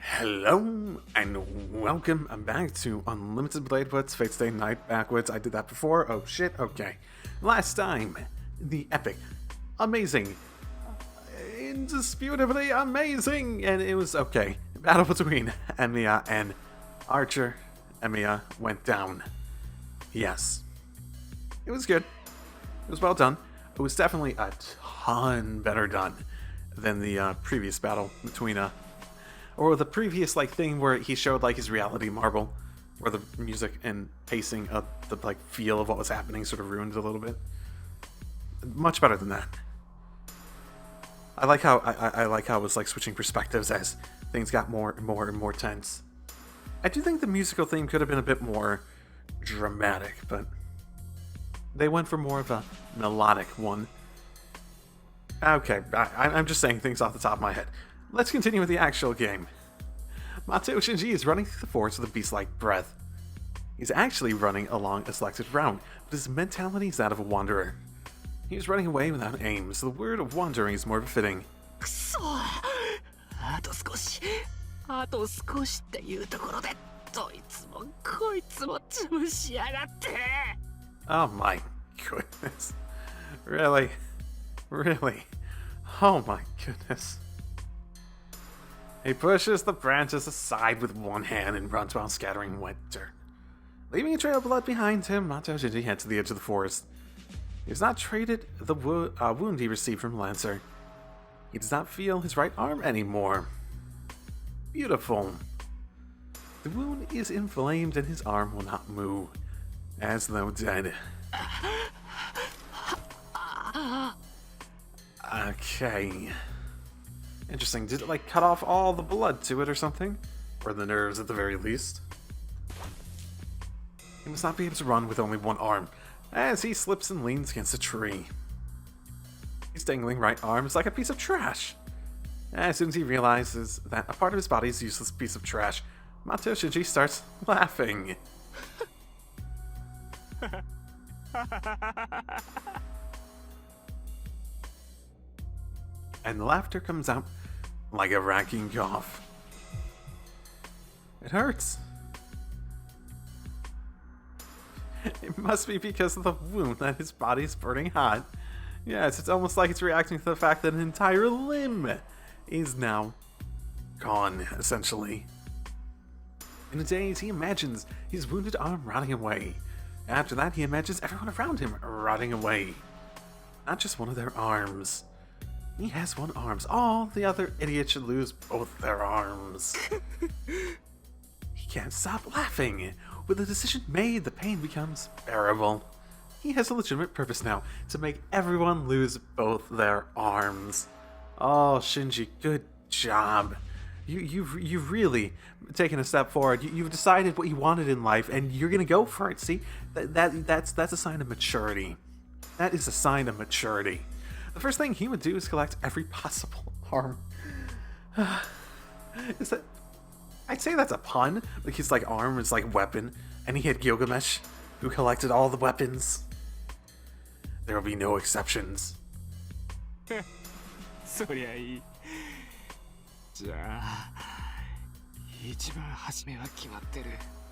Hello, and welcome back to Unlimited Blade Woods, Fate Stay Night Backwoods. I did that before. Oh shit, okay. Last time, the epic, amazing, indisputably amazing, and it was okay. Battle between Emiya and Archer. Emiya went down. Yes. It was good. It was well done. It was definitely a ton better done than the previous battle between or the previous thing where he showed his reality marble, where the music and pacing of the feel of what was happening sort of ruined it a little bit. Much better than that. I like how I like how it was switching perspectives as things got more and more tense. I do think the musical theme could have been a bit more dramatic, but they went for more of a melodic one. Okay, I'm just saying things off the top of my head. Let's continue with the actual game. Mateo Shinji is running through the forest with a beast-like breath. He's actually running along a selected route, but his mentality is that of a wanderer. He is running away without aim, so the word of wandering is more befitting. Oh my goodness. Really? Really? Oh my goodness. He pushes the branches aside with one hand and runs while scattering wet dirt. Leaving a trail of blood behind him, Mateo Shinji heads to the edge of the forest. He has not traded the wound he received from Lancer. He does not feel his right arm anymore. Beautiful. The wound is inflamed and his arm will not move, as though dead. Okay. Interesting. Did it cut off all the blood to it or something? Or the nerves at the very least? He must not be able to run with only one arm, as he slips and leans against a tree. His dangling right arm is like a piece of trash. As soon as he realizes that a part of his body is a useless piece of trash, Mateo Shinji starts laughing. And the laughter comes out like a racking cough. It hurts. It must be because of the wound that his body's burning hot. Yes, it's almost like it's reacting to the fact that an entire limb is now gone, essentially. In a daze, he imagines his wounded arm rotting away. After that, he imagines everyone around him rotting away. Not just one of their arms. He has one arm. All the other idiots should lose both their arms. He can't stop laughing. With the decision made, the pain becomes bearable. He has a legitimate purpose now, to make everyone lose both their arms. Oh, Shinji, good job. You've really taken a step forward. You've decided what you wanted in life, and you're gonna go for it. See, that's a sign of maturity. That is a sign of maturity. The first thing he would do is collect every possible arm. Is that? I'd say that's a pun. His arm is weapon, and he had Gilgamesh, who collected all the weapons. There will be no exceptions.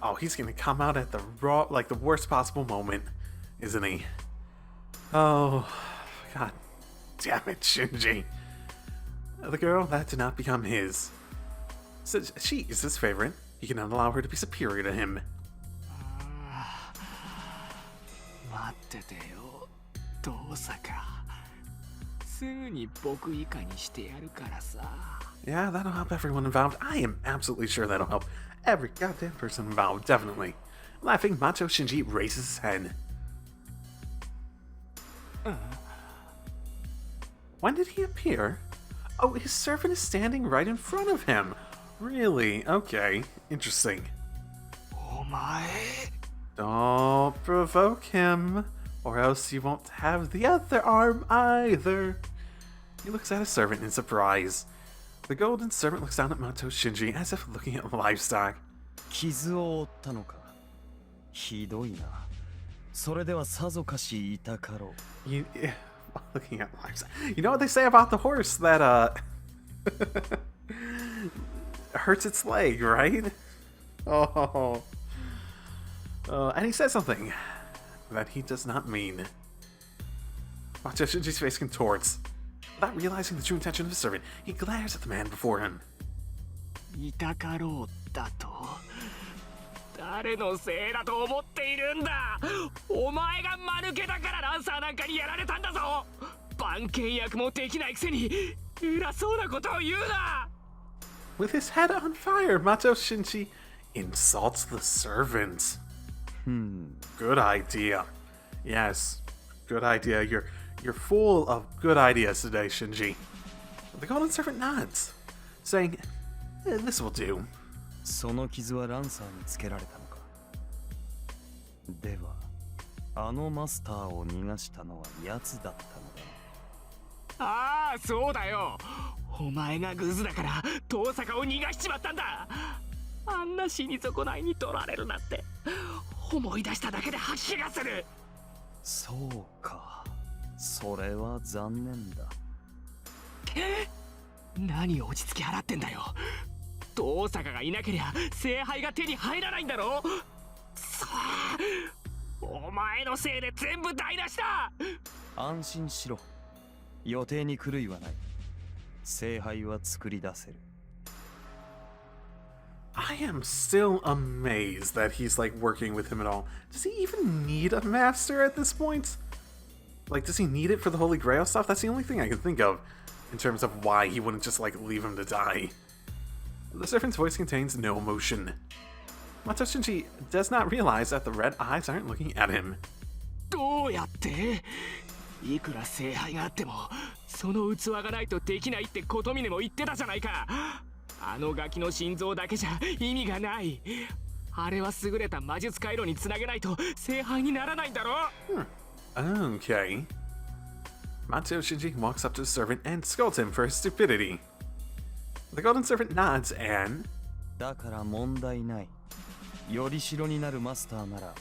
Oh, he's gonna come out at the the worst possible moment, isn't he? Oh, God damn it, Shinji. The girl, that did not become his. So she is his favorite. He cannot allow her to be superior to him. Yeah, that'll help everyone involved. I am absolutely sure that'll help every goddamn person involved, definitely. Laughing, Macho Shinji raises his head. When did he appear? Oh, his servant is standing right in front of him. Really? Okay. Interesting. Don't provoke him, or else you won't have the other arm either. He looks at his servant in surprise. The golden servant looks down at Mato Shinji as if looking at livestock. 傷を負ったのか。ひどいな。それではさぞかし痛かろう。Looking at lives. You know what they say about the horse that hurts its leg, right? Oh. And he says something that he does not mean. Watch as Shinji's face contorts. Without realizing the true intention of the servant, he glares at the man before him. 痛かろうだと？誰のせいだと思っているんだ。お前が間抜けだからランサーなんかにやられたんだぞ。番犬役もできないくせに偉そうなことを言うな。 With his head on fire, Mato Shinji insults the servant. Good idea. Yes, good idea. You're full of good ideas today, Shinji. The golden servant nods, saying, "This will do." その傷はランサーにつけられたのか。では、あのマスターを逃がしたのは奴だったのだ。ああ、そうだよ。お前がグズだから遠坂を逃がしちまったんだ。あんな死に損ないに取られるなんて思い出しただけで吐き気がする。そうか。それは残念だ。何落ち着き払ってんだよ。遠坂がいなけりゃ聖杯が手に入らないんだろ。さあ、お前のせいで全部台無しだ。安心しろ。予定に狂いはない。聖杯は作り出せる。I am still amazed that he's like working with him at all. Does he even need a master at this point? Like, does he need it for the Holy Grail stuff? That's the only thing I can think of in terms of why he wouldn't just like leave him to die. The servant's voice contains no emotion. Mato Shinji does not realize that the red eyes aren't looking at him. どうやって？いくら聖杯があってもその器がないとできないって琴峰も言ってたじゃないか。あのガキの心臓だけじゃ意味がない。あれは優れた魔術回路につなげないと聖杯にならないんだろ。Okay. Mato Shinji walks up to the servant and scolds him for his stupidity. The golden servant nods and... だから問題ない。より代になるマスターなら、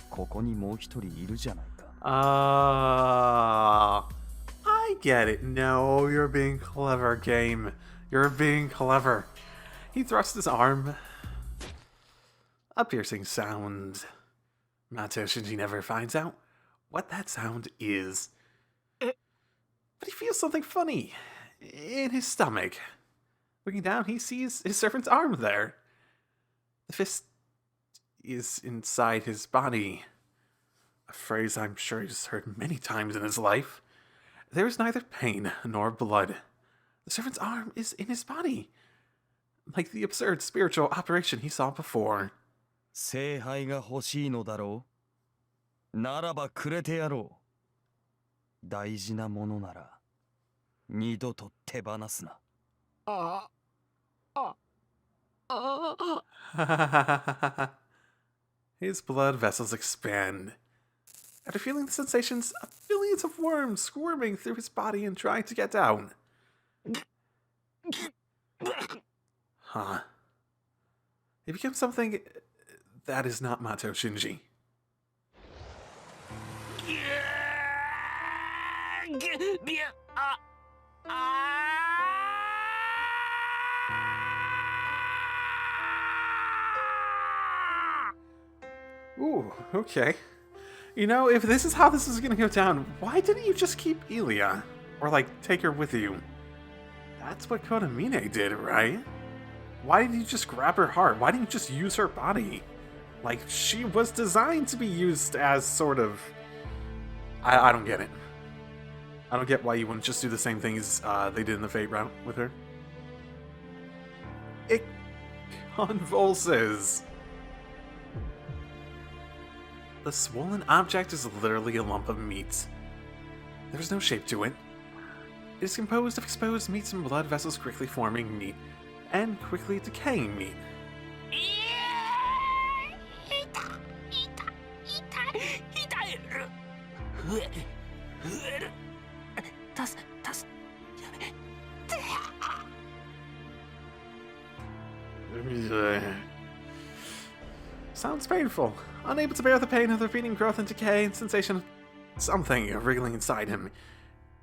ここにもう一人いるじゃないか。I get it. No, you're being clever, game. You're being clever. He thrusts his arm. A piercing sound. Mato Shinji never finds out what that sound is. But he feels something funny in his stomach. Looking down, he sees his servant's arm there. The fist is inside his body. A phrase I'm sure he's heard many times in his life. There is neither pain nor blood. The servant's arm is in his body, like the absurd spiritual operation he saw before. 聖杯が欲しいのだろう。ならばくれてやろう。大事なものなら二度と手放すな。His blood vessels expand. After feeling the sensations of billions of worms squirming through his body and trying to get down. Huh. He becomes something that is not Mato Shinji. Ooh, okay. You know, if this is how this is gonna go down, why didn't you just keep Ilya? Or, like, take her with you? That's what Kodamine did, right? Why didn't you just grab her heart? Why didn't you just use her body? Like, she was designed to be used as sort of... I don't get it. I don't get why you wouldn't just do the same thing as they did in the Fate route with her. It convulses. The swollen object is literally a lump of meat. There's no shape to it. It is composed of exposed meats and blood vessels quickly forming meat and quickly decaying meat. Sounds painful. Unable to bear the pain of the repeating growth and decay and sensation of something wriggling inside him,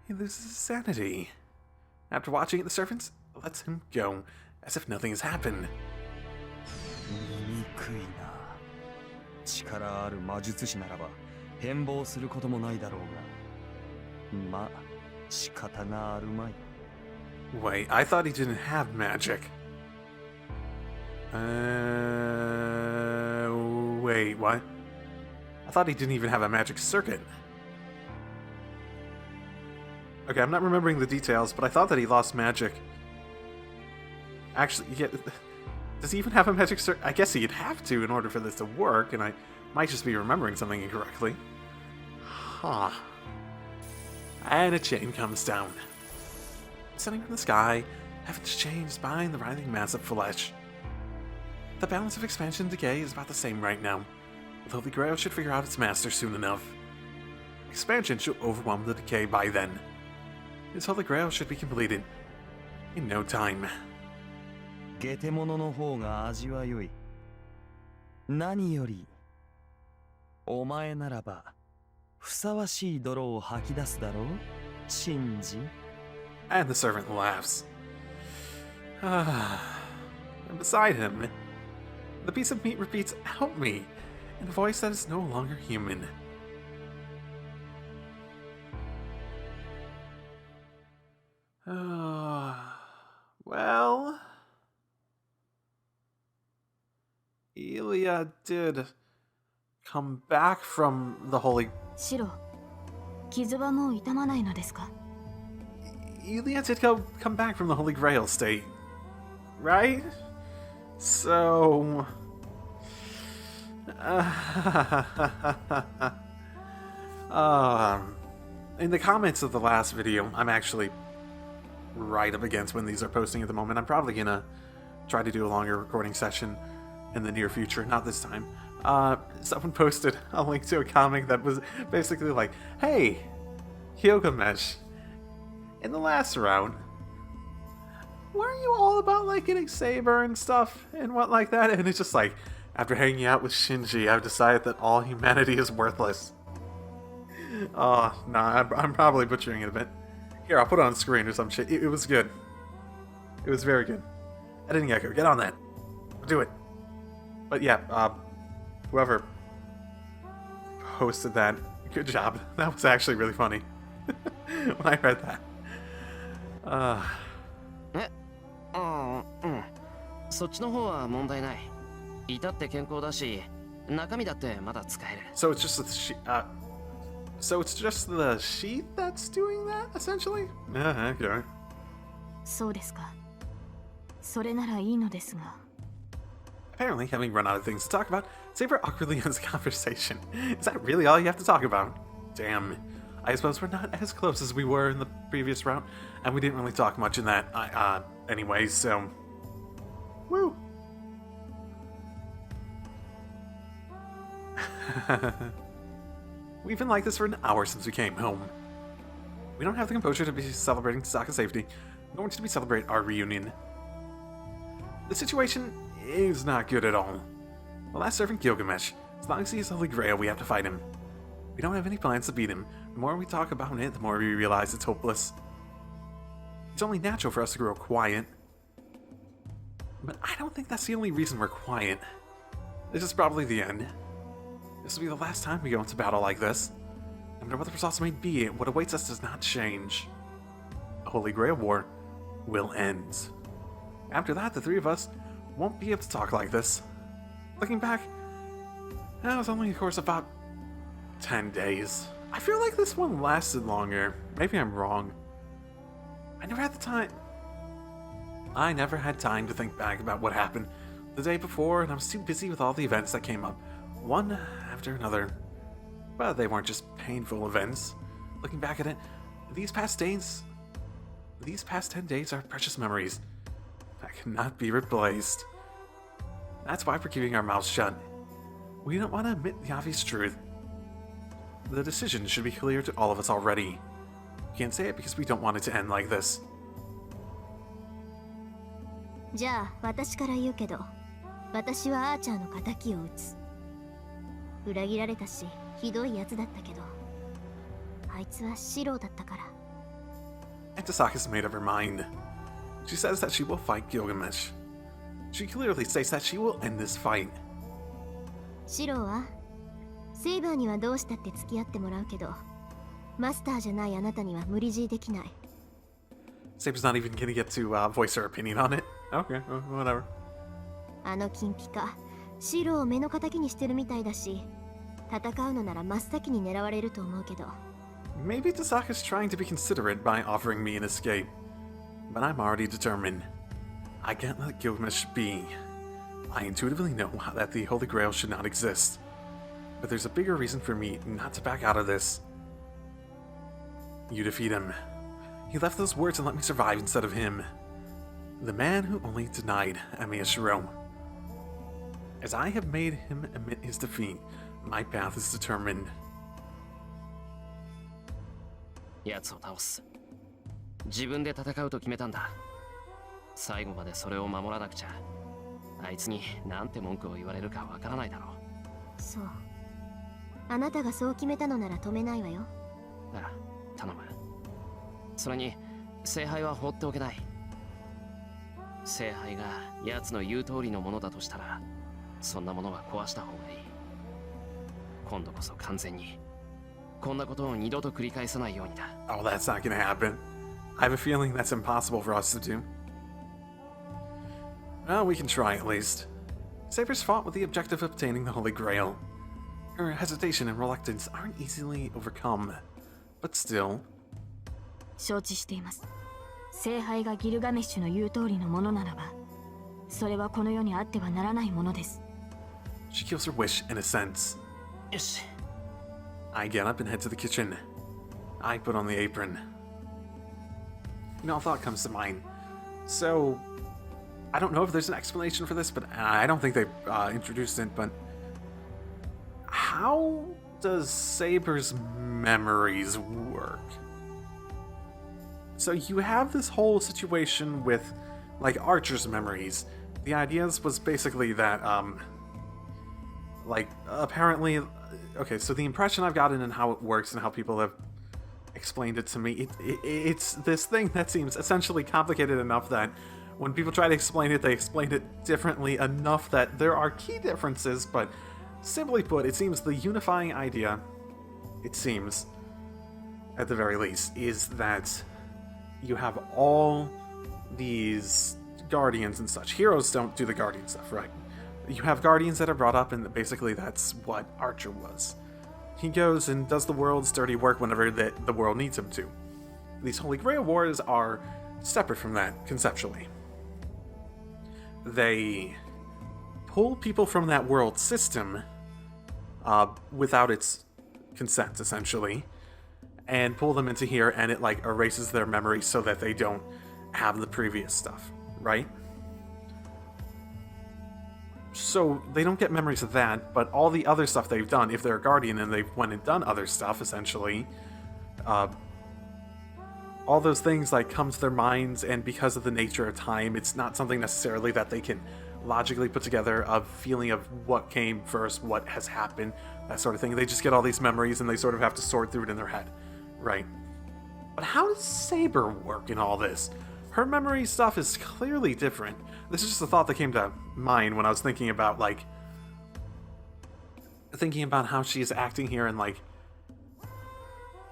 he loses his sanity. After watching it, the servant lets him go, as if nothing has happened. 醜いな。力ある魔術師ならば変貌することもないだろうが、まあ仕方があるまい。 Wait, I thought he didn't have magic. Wait, what? I thought he didn't even have a magic circuit. Okay, I'm not remembering the details, but I thought that he lost magic. Actually, yeah, does he even have a magic circuit? I guess he'd have to in order for this to work, and I might just be remembering something incorrectly. Huh. And a chain comes down. Descending from the sky, heavens changed behind the writhing mass of flesh. The balance of expansion and decay is about the same right now. The Holy Grail should figure out its master soon enough. Expansion should overwhelm the decay by then. His Holy Grail should be completed in no time. ゲテモノの方が味は良い。何より、お前ならばふさわしい泥を吐き出すだろう、シンジ。 And the servant laughs. And beside him, the piece of meat repeats, "Help me," in a voice that is no longer human. Well, Elia did come back from the Holy... シロ、傷はもう痛まないのですか? Elia did come back from the Holy Grail state, right? So... in the comments of the last video, I'm actually right up against when these are posting at the moment. I'm probably gonna try to do a longer recording session in the near future, not this time. Someone posted a link to a comic that was basically like, hey, Gilgamesh, in the last round, weren't you all about like getting Saber and stuff and what like that? And it's just like, after hanging out with Shinji, I've decided that all humanity is worthless. Oh, nah, I'm probably butchering it a bit. Here, I'll put it on screen or some shit. It was good. It was very good. Editing Echo, get on that. Do it. But yeah, whoever posted that, good job. That was actually really funny when I read that. そっちの方は問題ない。至って健康だし、中身だってまだ使える。 So it's just so it's just the sheath that's doing that, essentially? Okay. そうですか。それならいいのですが。 Apparently, having run out of things to talk about, Saber awkwardly ends the conversation. Is that really all you have to talk about? Damn. I suppose we're not as close as we were in the previous round, and we didn't really talk much in that, anyway, so... Woo! We've been like this for an hour since we came home. We don't have the composure to be celebrating Sokka's safety, nor to be celebrating our reunion. The situation is not good at all. The last servant Gilgamesh, as long as he is Holy Grail, we have to fight him. We don't have any plans to beat him. The more we talk about it, the more we realize it's hopeless. It's only natural for us to grow quiet. But I don't think that's the only reason we're quiet. This is probably the end. This will be the last time we go into battle like this. No matter what the results may be, what awaits us does not change. The Holy Grail War will end. After that, the three of us won't be able to talk like this. Looking back, that was only a course of about 10 days. I feel like this one lasted longer. Maybe I'm wrong. I never had time to think back about what happened the day before, and I was too busy with all the events that came up, one after another. But they weren't just painful events. Looking back at it, these past 10 days are precious memories that cannot be replaced. That's why we're keeping our mouths shut. We don't want to admit the obvious truth. The decision should be clear to all of us already. We can't say it because we don't want it to end like this. じゃあ私から言うけど、私はアーチャーの仇を討つ。裏切られたしひどいやつだったけど、あいつはシローだったから。 And Tasaka's made up her mind. She says that she will fight Gilgamesh. She clearly states that she will end this fight. シローはセイバーにはどうしたって付き合ってもらうけど、マスターじゃないあなたには無理強いできない。 Saber's not even gonna get to voice her opinion on it. Okay, whatever. あの金ピカ、シローを目の敵にしてるみたいだし、戦うのなら真っ先に狙われると思うけど。 Maybe Tasaka's trying to be considerate by offering me an escape. But I'm already determined. I can't let Gilgamesh be. I intuitively know that the Holy Grail should not exist. But there's a bigger reason for me not to back out of this. You defeat him. He left those words and let me survive instead of him. The man who only denied Emiya Shiro. As I have made him admit his defeat, my path is determined. 奴を倒す。自分で戦うと決めたんだ。最後までそれを守らなくちゃ、あいつになんて文句を言われるかわからないだろう。そう。あなたがそう決めたのなら止めないわよ。ああ、頼む。それに聖杯は放っておけない。聖杯が奴の言う通りのものだとしたら、そんなものは壊した方がいい。今度こそ完全にこんなことを二度と繰り返さないようにだ。Oh, that's not gonna happen. I have a feeling that's impossible for us to do. Well, we can try at least. Saber's fought with the objective of obtaining the Holy Grail. Her hesitation and reluctance aren't easily overcome. But still... 承知しています。聖杯がギルガメッシュの言う通りのものならば、それはこの世にあってはならないものです。 She kills her wish in a sense. よし。I get up and head to the kitchen. I put on the apron. You know, a thought comes to mind. So, I don't know if there's an explanation for this, but I don't think they've introduced it, but how does Saber's memories work? So you have this whole situation with, like, Archer's memories. The ideas was basically that, like, apparently... Okay, so the impression I've gotten and how it works and how people have explained it to me, it's this thing that seems essentially complicated enough that when people try to explain it, they explain it differently enough that there are key differences, but simply put, it seems the unifying idea, it seems, at the very least, is that you have all these guardians and such. Heroes don't do the guardian stuff, right? You have guardians that are brought up, and basically that's what Archer was. He goes and does the world's dirty work whenever the world needs him to. These Holy Grail wars are separate from that, conceptually. They pull people from that world system without its consent, essentially, and pull them into here, and it, like, erases their memories so that they don't have the previous stuff, right? So they don't get memories of that, but all the other stuff they've done, if they're a guardian and they've went and done other stuff, essentially, all those things, like, come to their minds, and because of the nature of time, it's not something necessarily that they can logically put together a feeling of what came first, what has happened, that sort of thing. They just get all these memories and they sort of have to sort through it in their head, right? But how does Saber work in all this? Her memory stuff is clearly different. This is just a thought that came to mind when I was thinking about, like, thinking about how she's acting here, and, like,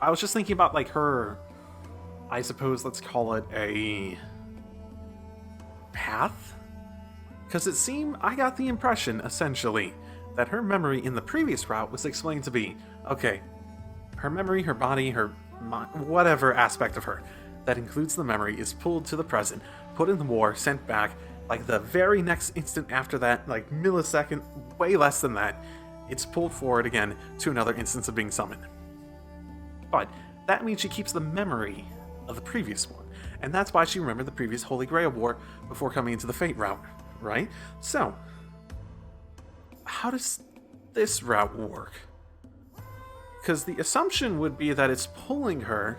I was just thinking about, like, her, I suppose let's call it a path? Because it seemed, I got the impression, essentially, that her memory in the previous route was explained to be, okay, her memory, her body, her mind, whatever aspect of her that includes the memory is pulled to the present, put in the war, sent back, like the very next instant after that, like millisecond, way less than that, it's pulled forward again to another instance of being summoned. But that means she keeps the memory of the previous one, and that's why she remembered the previous Holy Grail war before coming into the Fate route, right? So, how does this route work? Because the assumption would be that it's pulling her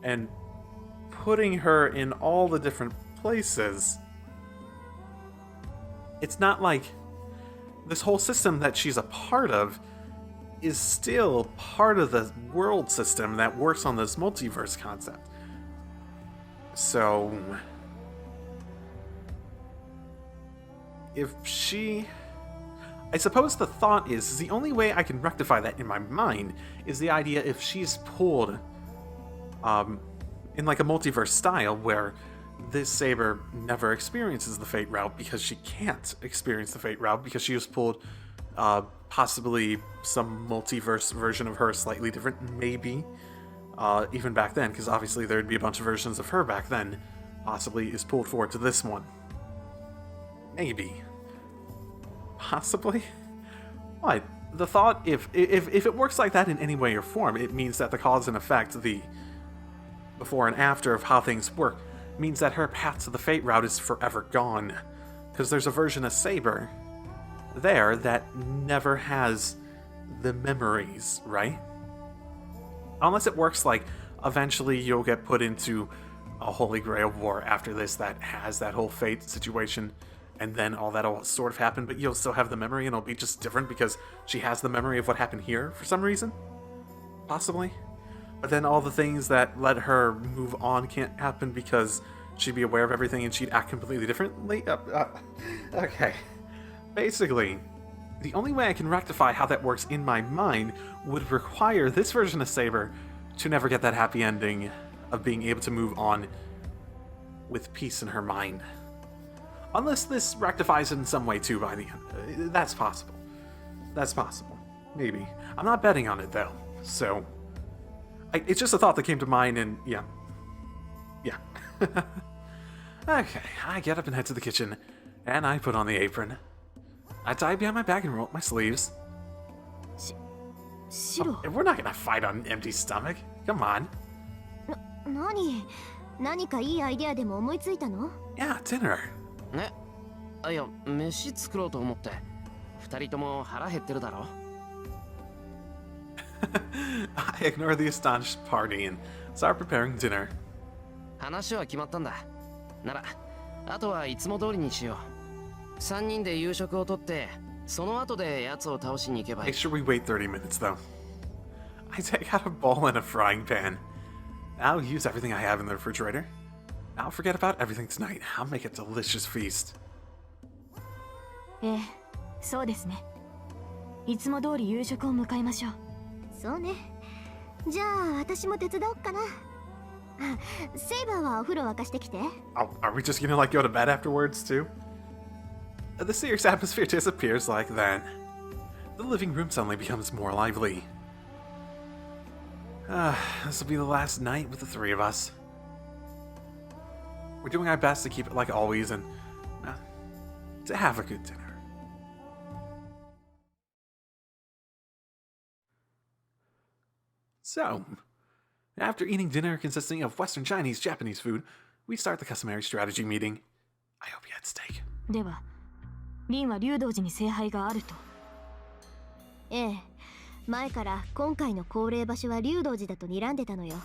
and putting her in all the different places. it's not like this whole system that she's a part of is still part of the world system that works on this multiverse concept. So if she... I suppose the thought is the only way I can rectify that in my mind is the idea if she's pulled in like a multiverse style where this Saber never experiences the Fate route because she can't experience the Fate route because she was pulled possibly some multiverse version of her slightly different, maybe, even back then, because obviously there'd be a bunch of versions of her back then, possibly is pulled forward to this one. Maybe. Possibly? What? The thought, if it works like that in any way or form, it means that the cause and effect, the before and after of how things work, means that her path to the Fate route is forever gone. Because there's a version of Saber there that never has the memories, right? Unless it works like eventually you'll get put into a Holy Grail war after this that has that whole Fate situation, and then all that'll sort of happen, but you'll still have the memory and it'll be just different because she has the memory of what happened here for some reason? Possibly. But then all the things that let her move on can't happen because she'd be aware of everything and she'd act completely differently? Okay. Basically, the only way I can rectify how that works in my mind would require this version of Saber to never get that happy ending of being able to move on with peace in her mind. Unless this rectifies it in some way too by the end. That's possible. That's possible. Maybe. I'm not betting on it though, so... it's just a thought that came to mind and yeah. Yeah. Okay, I get up and head to the kitchen, and I put on the apron. I tie it behind my back and roll up my sleeves. Shiro. We're not gonna fight on an empty stomach. Come on. 何かいいアイデアでも思いついたの? Yeah, dinner. ね、いや、飯作ろうと思って。二人とも腹減ってるだろ? I ignore the astonished party and start preparing dinner. 話は決まったんだ。なら、あとはいつも通りにしよう。三人で夕食をとって、その後で奴を倒しに行けばいい。Make sure we wait 30 minutes though. I take out a bowl and a frying pan. I'll use everything I have in the refrigerator. I'll forget about everything tonight. I'll make a delicious feast. そうですね。いつも通り夕食を迎えましょう。そうね。じゃあ私も手伝おうかな。セイバーはお風呂沸かしてきて。Oh, are we just gonna like go to bed afterwards too? The serious atmosphere disappears like that. The living room suddenly becomes more lively. This will be the last night with the three of us. We're doing our best to keep it like always and to have a good dinner. So, after eating dinner consisting of Western Chinese Japanese food, we start the customary strategy meeting. I hope you had steak. では、リンは竜道寺に聖杯があると。ええ、前から今回の恒例場所は竜道寺だと睨んでたのよ。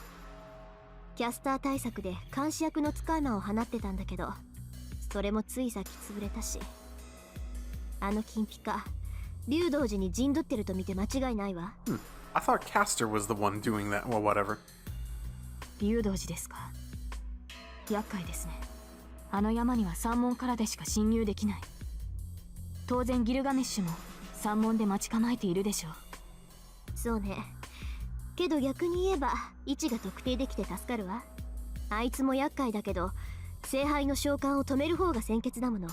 キャスター対策で監視役の使い魔を放ってたんだけど、それもついさっき潰れたし、あの金ピカ、竜道寺に陣取ってると見て間違いないわ。I thought Castor was the one doing that. Well, whatever. 竜道寺ですか。厄介ですね。あの山には山門からでしか侵入できない。当然ギルガメッシュも山門で待ち構えているでしょう。そうね。けど逆に言えば位置が特定できて助かるわ。あいつも厄介だけど、聖杯の召喚を止める方が先決だもの。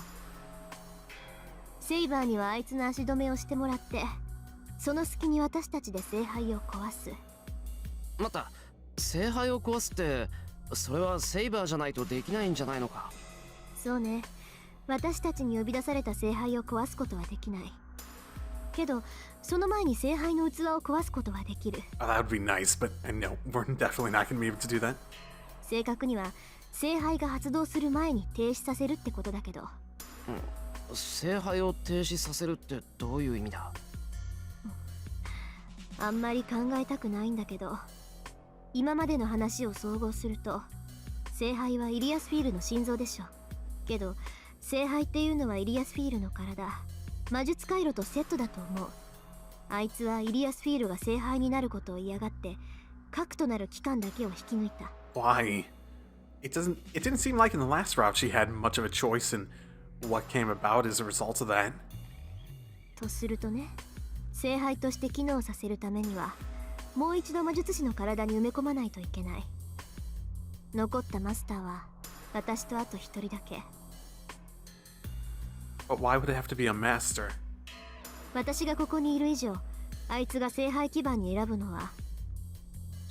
セイバーにはあいつの足止めをしてもらって、その隙に私たちで聖杯を壊す。待った、聖杯を壊すって、それはセイバーじゃないとできないんじゃないのか。そうね。私たちに呼び出された聖杯を壊すことはできない。けど、その前に聖杯の器を壊すことはできる。Oh, that would be nice, but no, we're definitely not going to be able to do that. 正確には、聖杯が発動する前に停止させるってことだけど。聖杯を停止させるってどういう意味だ？あんまり考えたくないんだけど、今までの話を総合すると、聖杯はイリアスフィールの心臓でしょ。けど聖杯っていうのはイリアスフィールの体、魔術回路とセットだと思う。あいつはイリアスフィールが聖杯になることを嫌がって核となる機関だけを引き抜いた。 Why? It didn't seem like in the last route she had much of a choice in what came about as a result of that. とするとね、聖杯として機能させるためにはもう一度魔術師の体に埋め込まないといけない。残ったマスターは私とあと一人だけ。 But why would it have to be a master? 私がここにいる以上、あいつが聖杯基盤に選ぶのは。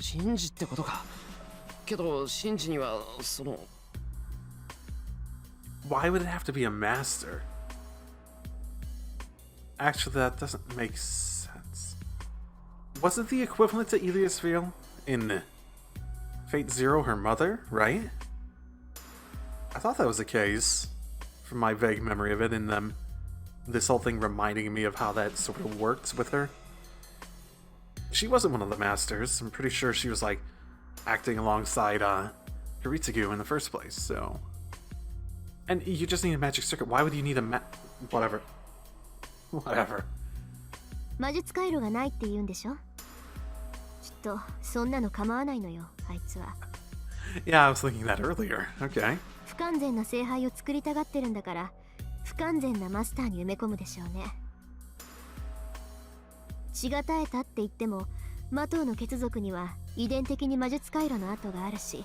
シンジってことか。けどシンジにはその Why would it have to be a master? Actually, that doesn't make sense. Wasn't the equivalent to Eliasfiel in Fate Zero her mother, right? I thought that was the case, from my vague memory of it, and this whole thing reminding me of how that sort of worked with her. She wasn't one of the masters. I'm pretty sure she was like acting alongside Hiritsugu in the first place, so. And you just need a magic circuit. Why would you need a whatever. Whatever. 魔術回路がないって言うんでしょ。きっとそんなの構わないのよ、あいつは。Yeah, I was thinking that earlier. Okay. 不完全な聖杯を作りたがってるんだから、不完全なマスターに埋め込むでしょうね。血が絶えたって言っても、魔党の血族には遺伝的に魔術回路の跡があるし、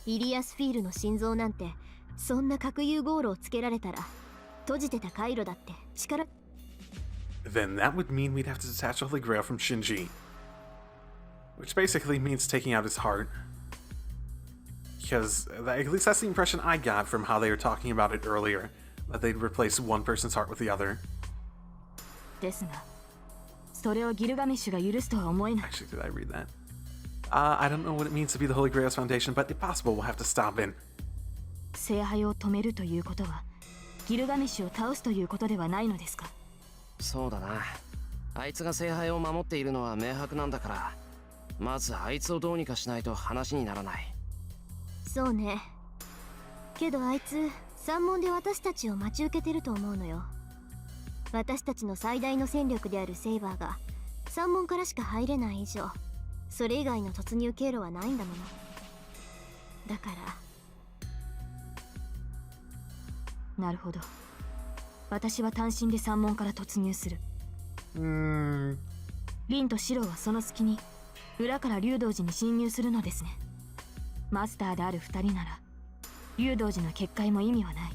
イリアスフィールの心臓なんてそんな核融合炉をつけられたら閉じてた回路だって力。 Then that would mean we'd have to detach the Holy Grail from Shinji. Which basically means taking out his heart. Because at least that's the impression I got from how they were talking about it earlier. That they'd replace one person's heart with the other. ですが、それをギルガメッシュが許すとは思えない。 Actually, did I read that? I don't know what it means to be the Holy Grail's foundation, but if possible, we'll have to stop in. 聖杯を止めるということは、ギルガメッシュを倒すということではないのですか。そうだな。あいつが聖杯を守っているのは明白なんだから、まずあいつをどうにかしないと話にならない。そうね。けどあいつ三門で私たちを待ち受けてると思うのよ。私たちの最大の戦力であるセイバーが三門からしか入れない以上、それ以外の突入経路はないんだもの。だから。なるほど。私は単身で三門から突入する。リンとシローはその隙に裏から竜道寺に侵入するのですね。マスターである二人なら竜道寺の結界も意味はない。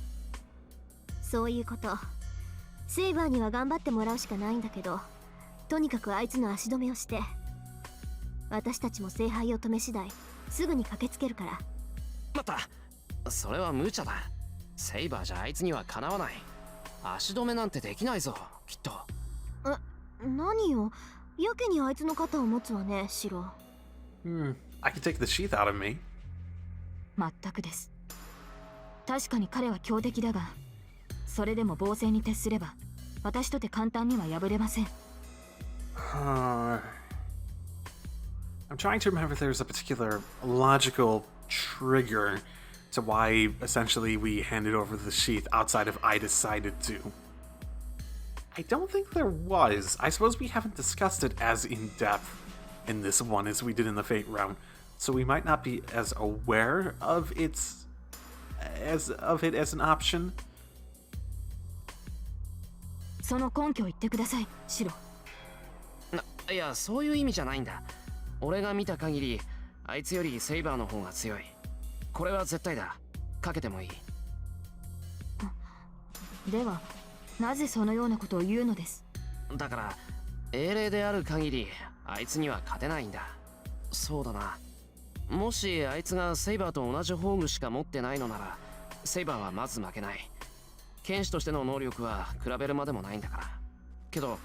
そういうこと。セイバーには頑張ってもらうしかないんだけど、とにかくあいつの足止めをして、私たちも聖杯を止め次第すぐに駆けつけるから。待った、それは無茶だ。セイバーじゃあいつにはかなわない。足止めなんてできないぞ、きっと。何よ、やけにあいつの肩を持つわね、シロ。I can take the sheath out of me. 全くです。確かに彼は強敵だが、それでも防戦に徹すれば私とて簡単には破れません。I'm trying to remember if there's a particular logical trigger to why essentially we handed over the sheath outside of I decided to. I don't think there was. I suppose we haven't discussed it as in depth in this one as we did in the Fate round, so we might not be as aware of it as an option. その根拠を言ってください、シロ。いや、そういう意味じゃないんだ。俺が見た限り、あいつよりセイバーの方が強い。これは絶対だ。かけてもいい。では、なぜそのようなことを言うのです？だから、英霊である限り、あいつには勝てないんだ。そうだな。もしあいつがセイバーと同じ宝具しか持ってないのなら、セイバーはまず負けない。剣士としての能力は比べるまでもないんだから。けど、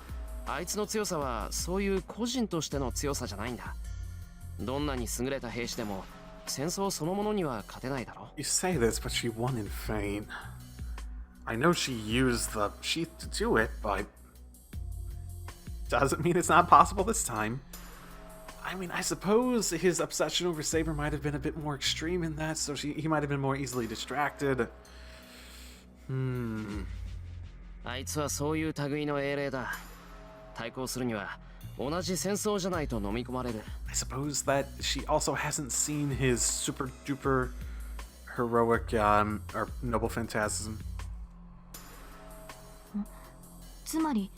あいつの強さはそういう個人としての強さじゃないんだ。どんなに優れた兵士でも戦争そのものには勝てないだろ。You say this, but she won in Fate. I know she used the sheath to do it, but doesn't mean it's not possible this time. I mean, I suppose his obsession over Saber might have been a bit more extreme in that, so he might have been more easily distracted. あいつはそういう類の英霊だ。対抗するには同じ戦争じゃないと飲み込まれる。I suppose that she also hasn't seen his super duper heroic or noble phantasm. つまり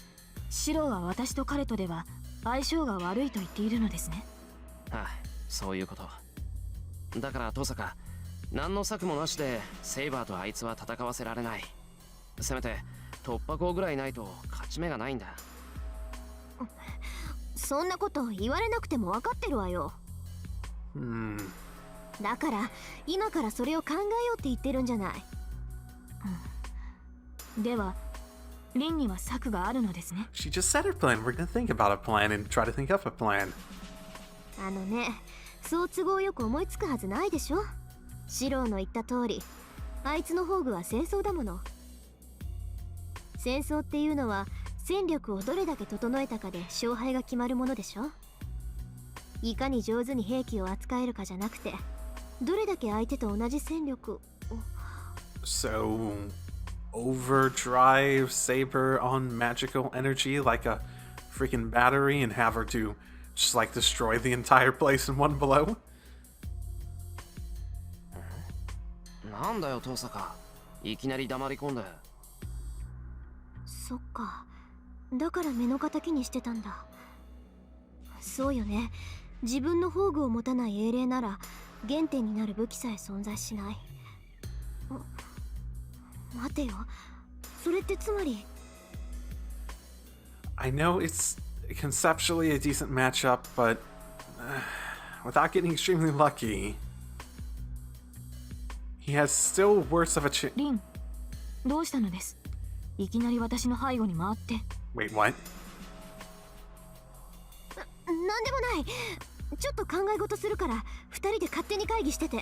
シロは私と彼とでは相性が悪いと言っているのですね。ああ、そういうこと。だから登坂、何の策もなしでセイバーとあいつは戦わせられない。せめて突破口ぐらいないと勝ち目がないんだ。そんなこと言われなくても分かってるわよ。だから今からそれを考えようって言ってるんじゃない。ではリンには策があるのですね。 She just said her plan. We're gonna think about a plan and try to think up a plan. あのね、そう都合よく思いつくはずないでしょ。シローの言った通り、あいつの宝具は戦争だもの。戦争っていうのは戦力をどれだけ整えたかで勝敗が決まるものでしょ。いかに上手に兵器を扱えるかじゃなくて、どれだけ相手と同じ戦力を。So, overdrive Saber on magical energy like a freaking battery and have her to just like destroy the entire place in one blow? なんだよ登坂、いきなり黙り込んで。そっか、だから目の敵にしてたんだ。そうよね、自分の宝具を持たない英霊なら原点になる武器さえ存在しない。待てよ、それってつまり。 I know it's conceptually a decent matchup, but without getting extremely lucky, he has still worse of a chance. リン、どうしたのです。いきなり私の背後に回って。 Wait, what? なんでもない。ちょっと考え事するから二人で勝手に会議してて。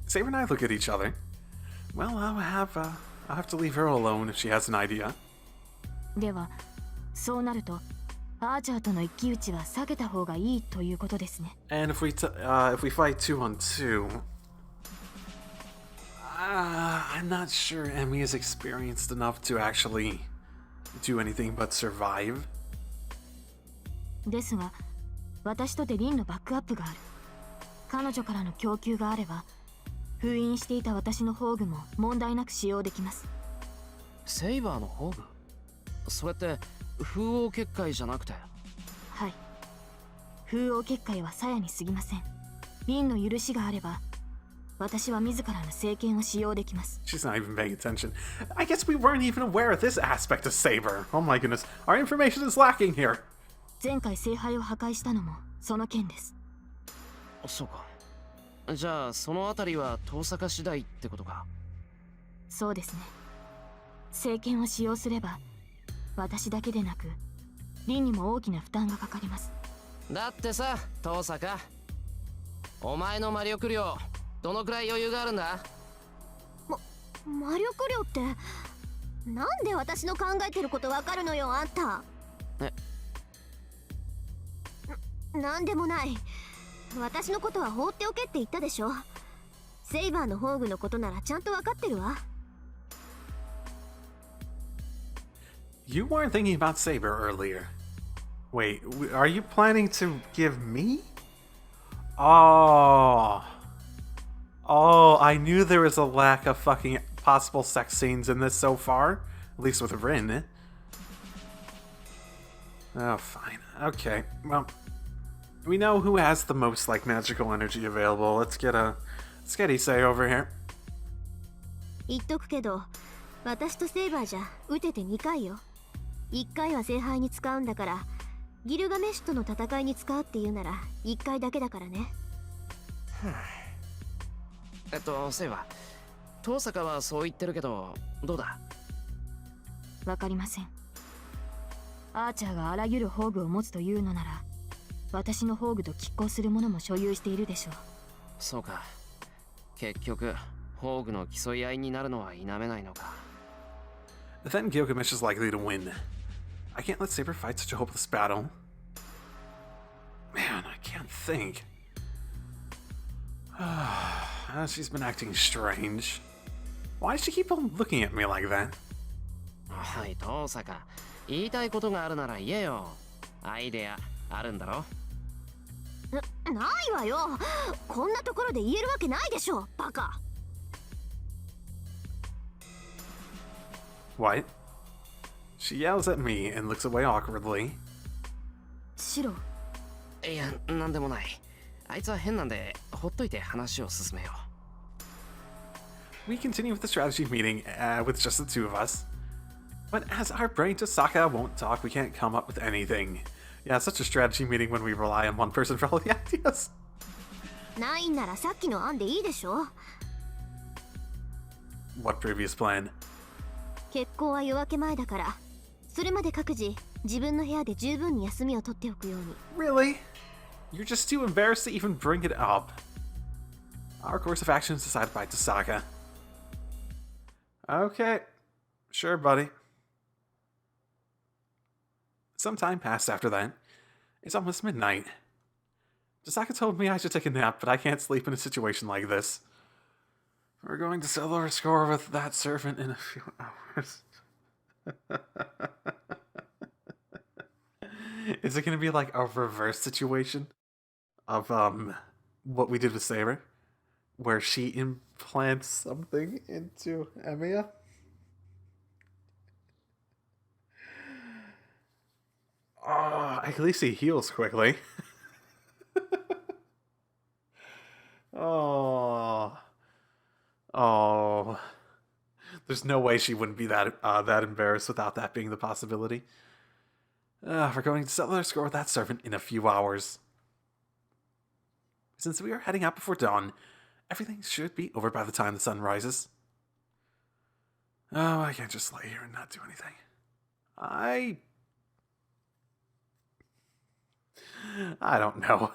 Saber and I look at each other. Well, I'll have to leave her alone if she has an idea. ではそうなるとアーチャーとの一騎打ちは避けた方がいいということですね。 And if we fight 2-on-2, I'm not sure Emmy is experienced enough to actually do anything but survive. ですが私とてリンのバックアップがある。彼女からの供給があれば封印していた私の宝具も問題なく使用できます。セイバーの宝具？それって風王結界じゃなくて？はい、風王結界は鞘に過ぎません。リンの許しがあれば私は自らの聖剣を使用できます。 She's not even paying attention. I guess we weren't even aware of this aspect of Saber. Oh my goodness, our information is lacking here. 前回聖杯を破壊したのもその件です。そうか。じゃあそのあたりは遠坂次第ってことか。そうですね。聖剣を使用すれば私だけでなくリンにも大きな負担がかかります。だってさ遠坂、お前の魔力量どのくらい余裕があるんだ？魔力量って、なんで私の考えてることわかるのよ、あんた。なんでもない。私のことは放っておけって言ったでしょ。セイバーの宝具のことならちゃんとわかってるわ。 You weren't thinking about Saber earlier. Wait, are you planning to give me? Oh, I knew there was a lack of fucking possible sex scenes in this so far. At least with Rin. Oh, fine. Okay, well, we know who has the most, like, magical energy available. Let's get Issei over here. 言っとくけど、私とセイバーじゃ撃てて2回よ。1回は聖杯に使うんだから、ギルガメッシュとの戦いに使うっていうなら1回だけだからね。セイバー、遠坂はそう言ってるけどどうだ？わかりません。アーチャーがあらゆる宝具を持つというのなら私の宝具と拮抗するものも所有しているでしょう。そうか。結局宝具の競い合いになるのは否めないのか。 Then Gilgamesh is likely to win. I can't let Saber fight such a hopeless battle. Man, I can't think. She's been acting strange. Why does she keep on looking at me like that? おい、遠坂。言いたいことがあるなら言えよ。アイデア、あるんだろ？ないわよ。こんなところで言えるわけないでしょ、バカ。What? She yells at me and looks away awkwardly. シロ。いや、なんでもない。あいつは変なんで、ほっといて話を進めよう。We continue with the strategy meeting with just the two of us. But as our brain Tosaka won't talk, we can't come up with anything. Yeah, it's such a strategy meeting when we rely on one person for all the ideas. ないんならさっきの案でいいでしょ。What previous plan? 結婚は夜明け前だから、それまで各自自分の部屋で十分に休みを取っておくように。Really? You're just too embarrassed to even bring it up. Our course of action is decided by Tosaka. Okay. Sure, buddy. Some time passed after that. It's almost midnight. Tosaka told me I should take a nap, but I can't sleep in a situation like this. We're going to settle our score with that servant in a few hours. Is it going to be like a reverse situation of what we did with Saber, where she implants something into Emiya? Oh, at least he heals quickly. Oh. There's no way she wouldn't be that embarrassed without that being the possibility. We're going to settle our score with that servant in a few hours. Since we are heading out before dawn, everything should be over by the time the sun rises. Oh, I can't just lay here and not do anything. I don't know.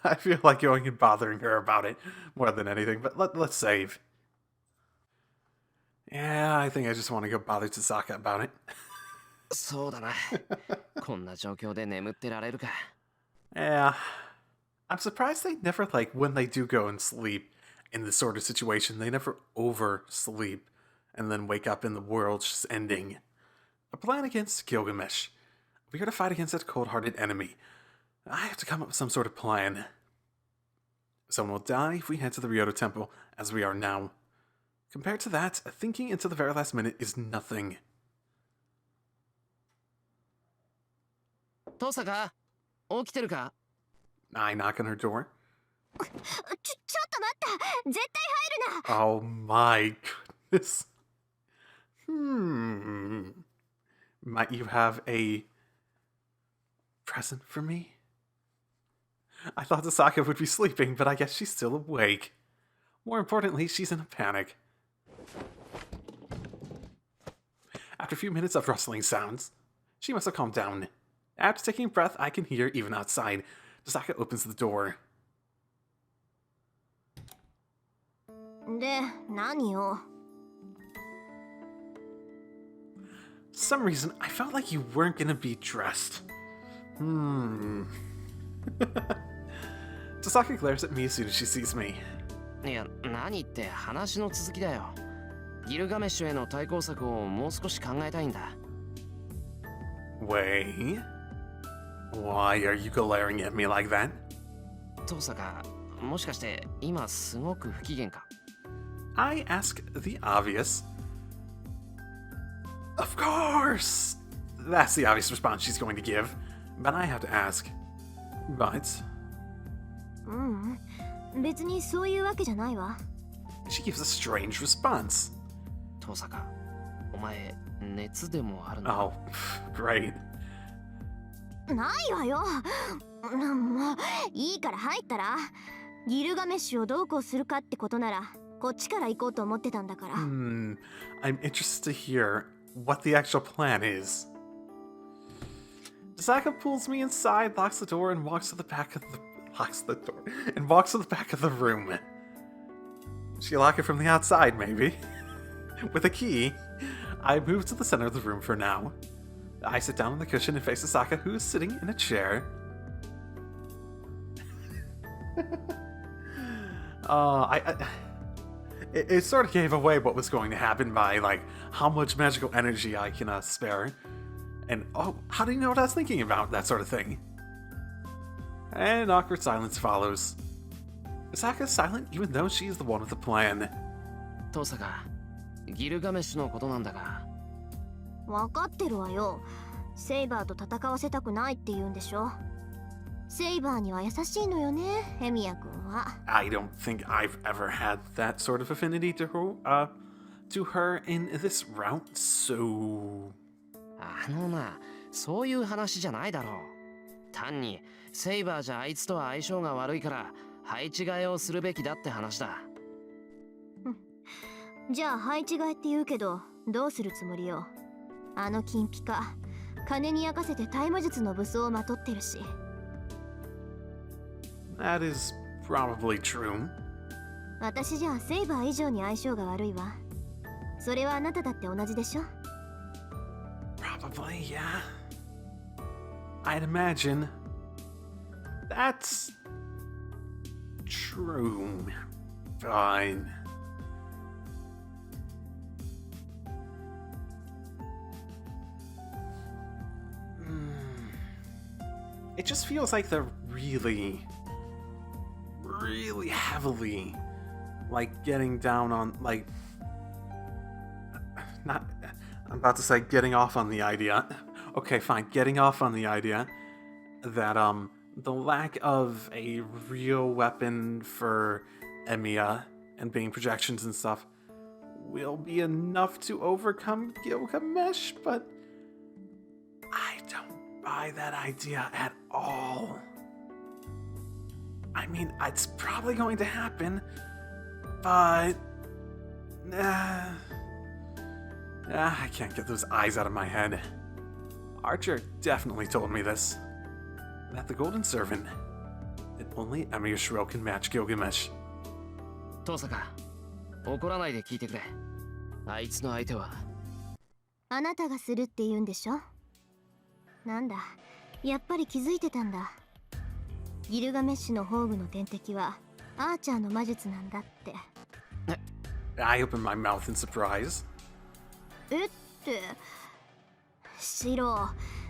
I feel like going and bothering her about it more than anything, but let's save. Yeah, I think I just want to go bother Tosaka about it. そうだな。こんな状況で眠ってられるか。Yeah. I'm surprised they never, like, when they do go and sleep in this sort of situation, they never oversleep and then wake up and the world's just ending. A plan against Gilgamesh. We are to fight against that cold-hearted enemy. I have to come up with some sort of plan. Someone will die if we head to the Ryoto Temple, as we are now. Compared to that, thinking until the very last minute is nothing. 遠坂、起きてるか？ I knock on her door. ちょっと待った、絶対入るな。 Oh my goodness. Might you have a present for me? I thought Tosaka would be sleeping, but I guess she's still awake. More importantly, she's in a panic. After a few minutes of rustling sounds, she must have calmed down. After taking a breath, I can hear even outside. Tosaka opens the door. で、何よ。 For some reason, I felt like you weren't gonna be dressed. Tosaka glares at me as soon as she sees me. いや、何って話の続きだよ。ギルガメッシュへの対抗策をもう少し考えたいんだ。Wait? Why are you glaring at me like that? 遠坂、もしかして今すごく不機嫌か？ I ask the obvious. Of course! That's the obvious response she's going to give. But I have to ask. But 別にそういうわけじゃないわ。 she gives a strange response. 遠坂、お前熱でもあるの？ Oh, great. ないわよ。もういいから入ったら。ギルガメッシュをどうこうするかってことなら、こっちから行こうと思ってたんだから。I'm interested to hear what the actual plan is. Tosaka pulls me inside, locks the door, and walks to the back of the room. She'll lock it from the outside, maybe. With a key, I move to the center of the room for now. I sit down on the cushion and face Tosaka, who is sitting in a chair. it sort of gave away what was going to happen by, like, how much magical energy I can spare. And, oh, how do you know what I was thinking about? That sort of thing. And awkward silence follows. Misaka is silent even though she's the one with the plan. トサカ、ギルガメッシュのことなんだが。分かってるわよ。セイバーと戦わせたくないって言うんでしょ。セイバーには優しいのよね、エミヤ君は。I don't think I've ever had that sort of affinity to her in this route, so... そういう話じゃないだろう。単にセイバーじゃあいつとは相性が悪いから配置換えをするべきだって話だ。じゃあ配置換えって言うけど、どうするつもりよ。あの金ピカ、金に焼かせてタイム術の武装をまとってるし。That is probably true. 私じゃあセイバー以上に相性が悪いわ。それはあなただって同じでしょ。Probably, yeah. I'd imagine. That's true. Fine. It just feels like they're really heavily, like, getting down on, like, not, I'm about to say getting off on the idea. Okay, fine, getting off on the idea that, the lack of a real weapon for Emiya and being projections and stuff will be enough to overcome Gilgamesh, but I don't buy that idea at all. I mean, it's probably going to happen, but... I can't get those eyes out of my head. Archer definitely told me this. That the Golden Servant, that only Emir Shrill can match Gilgamesh. トサカ、怒らないで聞いてくれ。あいつの相手は。あなたがするって言うんでしょ。なんだ、やっぱり気づいてたんだ。ギルガメッシュの宝具の天敵はアーチャーの魔術なんだって。I opened my mouth in surprise. えって、シロ、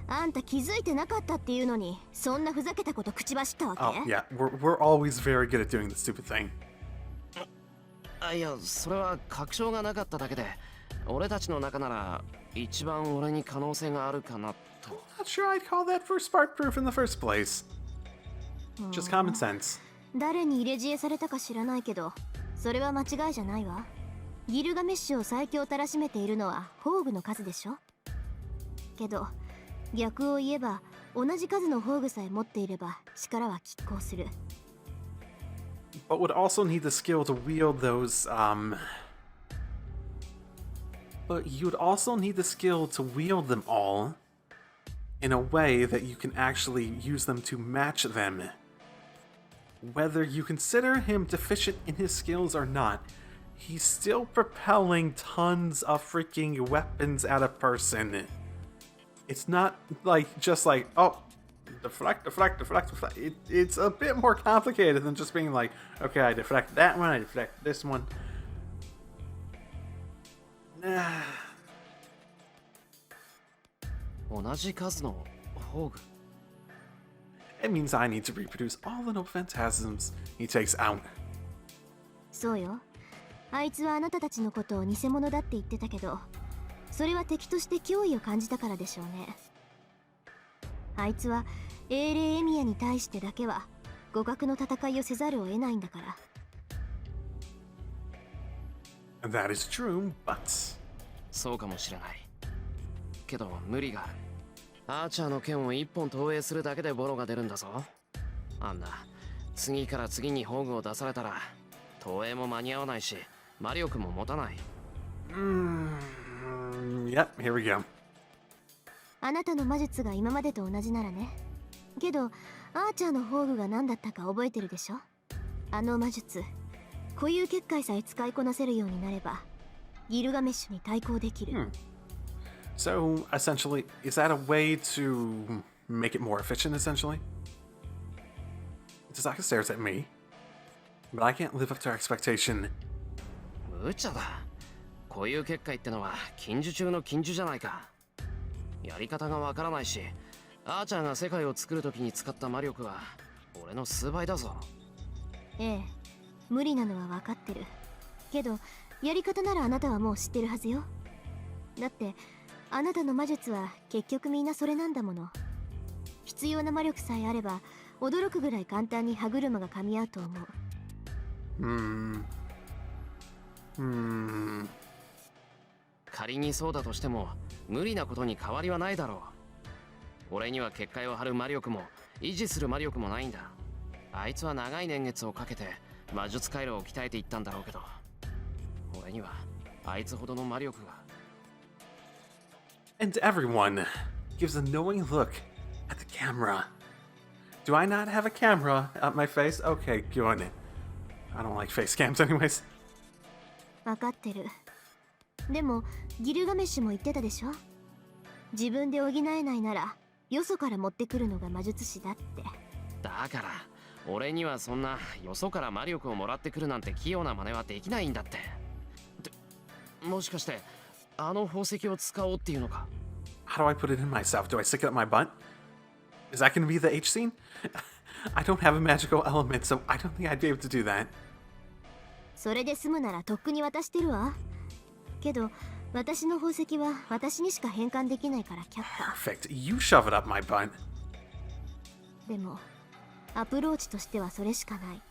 あんた気づいてなかったっていうのに、そんなふざけたこと口走ったわけ？ Oh, yeah, we're always very good at doing the stupid thing. いや、それは確証がなかっただけで、俺たちの中なら一番俺に可能性があるかなと。Not sure I'd call that for spark proof in the first place. Just common sense. 誰に入れ知恵されたか知らないけど、それは間違いじゃないわ。ギルガメッシュを最強たらしめているのは宝具の数でしょ。けど逆を言えば同じ数の宝具さえ持っていれば力は拮抗する。But would also need the skill to wield those, But you'd also need the skill to wield them all in a way that you can actually use them to match them. Whether you consider him deficient in his skills or not, he's still propelling tons of freaking weapons at a person. It's not like, just like, oh, deflect. It's a bit more complicated than just being like, okay, I deflect that one, I deflect this one. Nah. 同じ数の宝具。It means I need to reproduce all the no phantasms he takes out. そうよ。あいつはあなたたちのことを偽物だって言ってたけど、それは敵として脅威を感じたからでしょうね。あいつは英霊エミヤに対してだけは互角の戦いをせざるを得ないんだから。That is true, but... そうかもしれない。けど無理がある。アーチャーの剣を一本投影するだけでボロが出るんだぞ。あんな次から次に宝具を出されたら投影も間に合わないし魔力も持たない。Yep, here we go. あなたの魔術が今までと同じならね。けどアーチャーの宝具が何だったか覚えてるでしょ。あの魔術、固有結界さえ使いこなせるようになればギルガメッシュに対抗できる。So, essentially, is that a way to make it more efficient, essentially? Tasaka stares at me, but I can't live up to her expectation. 無茶だ。固有結界ってのは禁呪中の禁呪じゃないか。やり方がわからないし、アーチャーが世界を作るときに使った魔力は俺の数倍だぞ。ええ、無理なのは分かってるけど、やり方ならあなたはもう知ってるはずよ。だってあなたの魔術は結局みんなそれなんだもの。必要な魔力さえあれば驚くぐらい簡単に歯車が噛み合うと思う。仮にそうだとしても無理なことに変わりはないだろう。俺には結界を張る魔力も維持する魔力もないんだ。あいつは長い年月をかけて魔術回路を鍛えていったんだろうけど、俺にはあいつほどの魔力が。And everyone gives a knowing look at the camera. Do I not have a camera at my face? Okay, good. I don't like face cams anyways. 分かってる。でもギルガメッシュも言ってたでしょ。自分で補えないならよそから持ってくるのが魔術師だって。だから俺にはそんなよそから魔力をもらってくるなんて器用な真似はできないんだって。もしかしてあの宝石を使おうっていうのか？ How do I put it in myself? Do I stick it up my butt? Is that going to be the H scene? I don't have a magical element, so I don't think I'd be able to do that. それで済むならとっくに渡してるわ。けど私の宝石は私にしか変換できないから却下。 Perfect. You shove it up my butt. でもアプローチとしてはそれしかない。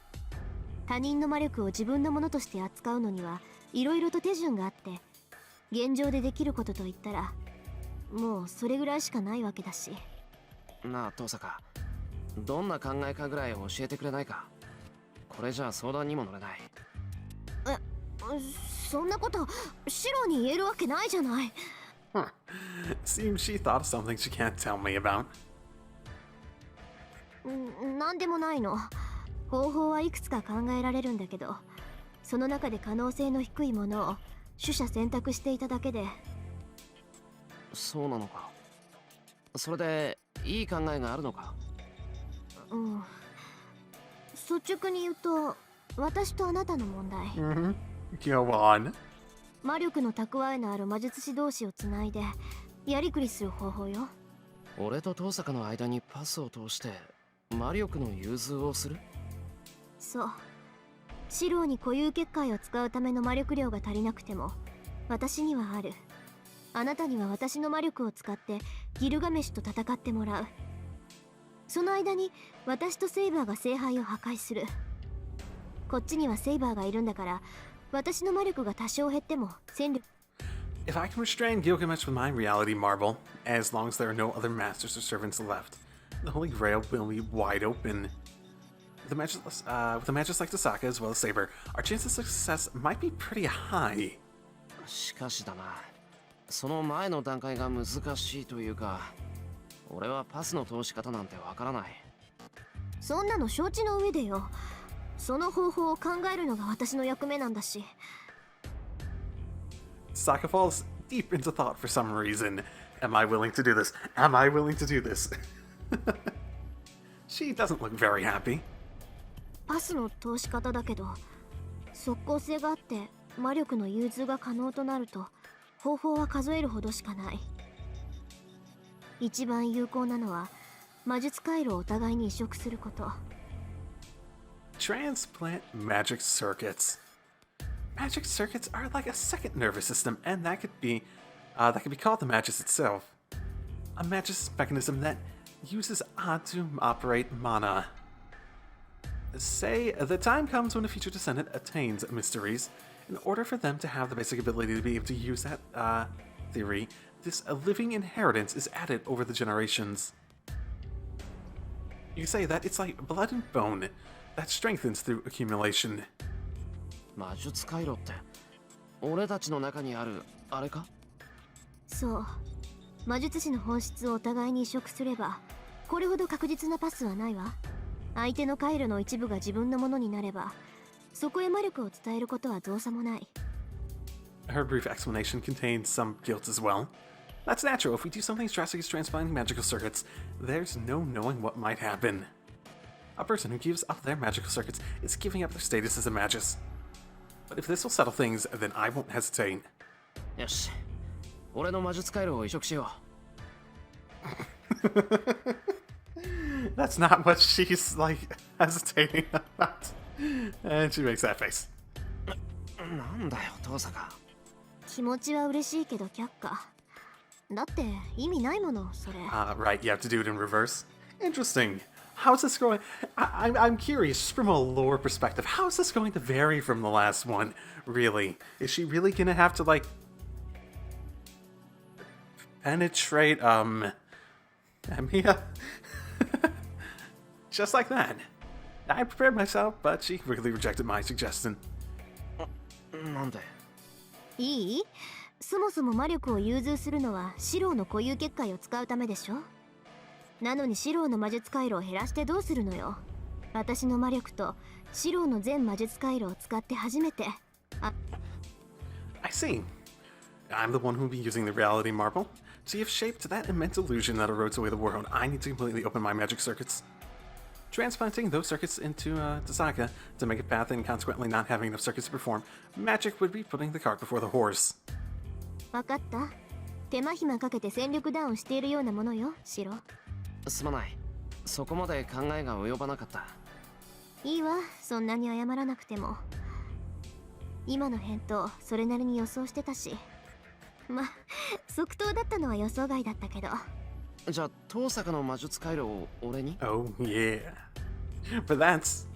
他人の魔力を自分のものとして扱うのにはいろいろと手順があって、現状でできることといったらもうそれぐらいしかないわけだし。なあ登坂、どんな考えかぐらい教えてくれないか？これじゃあ相談にも乗れない。そんなことシロに言えるわけないじゃない。Huh. Seems she thought of something she can't tell me about. なんでもないの。方法はいくつか考えられるんだけど、その中で可能性の低いものを取捨選択していただけで。そうなのか。それでいい考えがあるのか？率直に言うと私とあなたの問題。Go on. 魔力の蓄えのある魔術師同士をつないでやりくりする方法よ。俺と登坂の間にパスを通して魔力の融通をする？そう。シロに固有結界を使うための魔力量が足りなくても私にはある。あなたには私の魔力を使ってギルガメシュと戦ってもらう。その間に私とセイバーが聖杯を破壊する。こっちにはセイバーがいるんだから、私の魔力が多少減っても戦力。 If I can restrain Gilgamesh with my reality marble, as long as there are no other masters or servants left, the Holy Grail will be wide open. With a magist like Tasaka as well as Saber, our chance of success might be pretty high. しかしだな、その前の段階が難しいというか、俺はパスの通し方なんてわからない。そんなの承知の上でよ。その方法を考えるのが私の役目なんだし。Tasaka falls deep into thought for some reason. Am I willing to do this? Am I willing to do this? She doesn't look very happy. パスの通し方だけど、即効性があって魔力の融通が可能となると方法は数えるほどしかない。一番有効なのは魔術回路をお互いに移植すること。Transplant magic circuits. Magic circuits are like a second nervous system, and that could be called the Magus itself. A Magus mechanism that uses to operate mana. Say the time comes when a future descendant attains mysteries. In order for them to have the basic ability to be able to use that theory, this living inheritance is added over the generations. You say that it's like blood and bone that strengthens through accumulation. 魔術回路って俺たちの中にあるあれか？そう。魔術師の本質をお互いに移植すればこれほど確実なパスはないわ。相手の回路の一部が自分のものになればそこへ魔力を伝えることは造作もない。 Her brief explanation contains some guilt as well. That's natural. If we do something as drastic as transplanting magical circuits, there's no knowing what might happen. A person who gives up their magical circuits is giving up their status as a magus. But if this will settle things, then I won't hesitate. よし、俺の魔術回路を移植しよ That's not what she's, like, hesitating about. And she makes that face. う。なんだよ、遠坂。気持ちは嬉しいけど却下。だって意味ないもの、それ。Right, you have to do it in reverse. Interesting. How's this going? I'm curious, just from a lore perspective, how is this going to vary from the last one? Really? Is she really gonna have to, like, penetrate, Emiya? Just like that. I prepared myself, but she quickly rejected my suggestion. なんで？いい？そもそも魔力を融通するのはシロウの固有結界を使うためでしょ。なのにシロウの魔術回路を減らしてどうするのよ。私の魔力とシロウの全魔術回路を使って初めて。I see. I'm the one who'll be using the reality marble. To give shape to that immense illusion that erodes away the world, I need to completely open my magic circuits. Transplanting those circuits into Tasaka to make a path and consequently not having enough circuits to perform, magic would be putting the cart before the horse. わかった。手間暇かけて戦力ダウンしているようなものよ、シロ。すまない。そこまで考えが及ばなかった。いいわ、そんなに謝らなくても。今の返答、それなりに予想してたし。ま、即答だったのは予想外だったけど。じゃあ、遠坂の魔術回路を俺に？ Oh, yeah. But that's...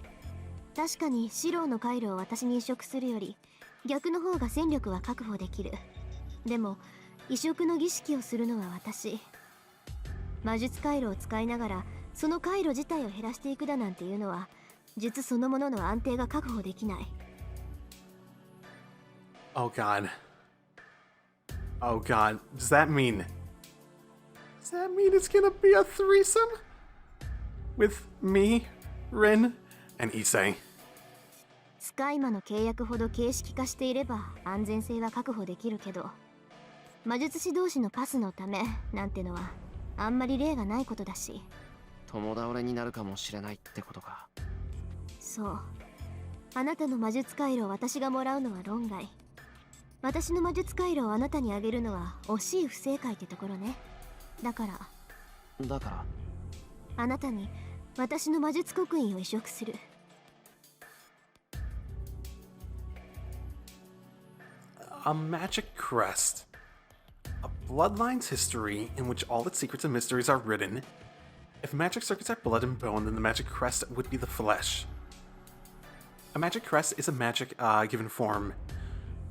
確かにシロウの回路を私に移植するより逆の方が戦力は確保できる。でも移植の儀式をするのは私。魔術回路を使いながらその回路自体を減らしていくだなんていうのは術そのものの安定が確保できない。 Oh god. Oh god. Does that mean it's gonna be a threesome? With me, Rin, and Issei. スカイマの契約ほど形式化していれば安全性は確保できるけど、魔術師同士のパスのためなんてのはあんまり例がないことだし。共倒れになるかもしれないってことか。そう。あなたの魔術回路を私がもらうのは論外。私の魔術回路をあなたにあげるのは惜しい不正解ってところね。だからあなたに私の魔術刻印を移植する。A magic crest. A bloodline's history in which all its secrets and mysteries are written. If magic circuits are blood and bone, then the magic crest would be the flesh. A magic crest is a magic given form.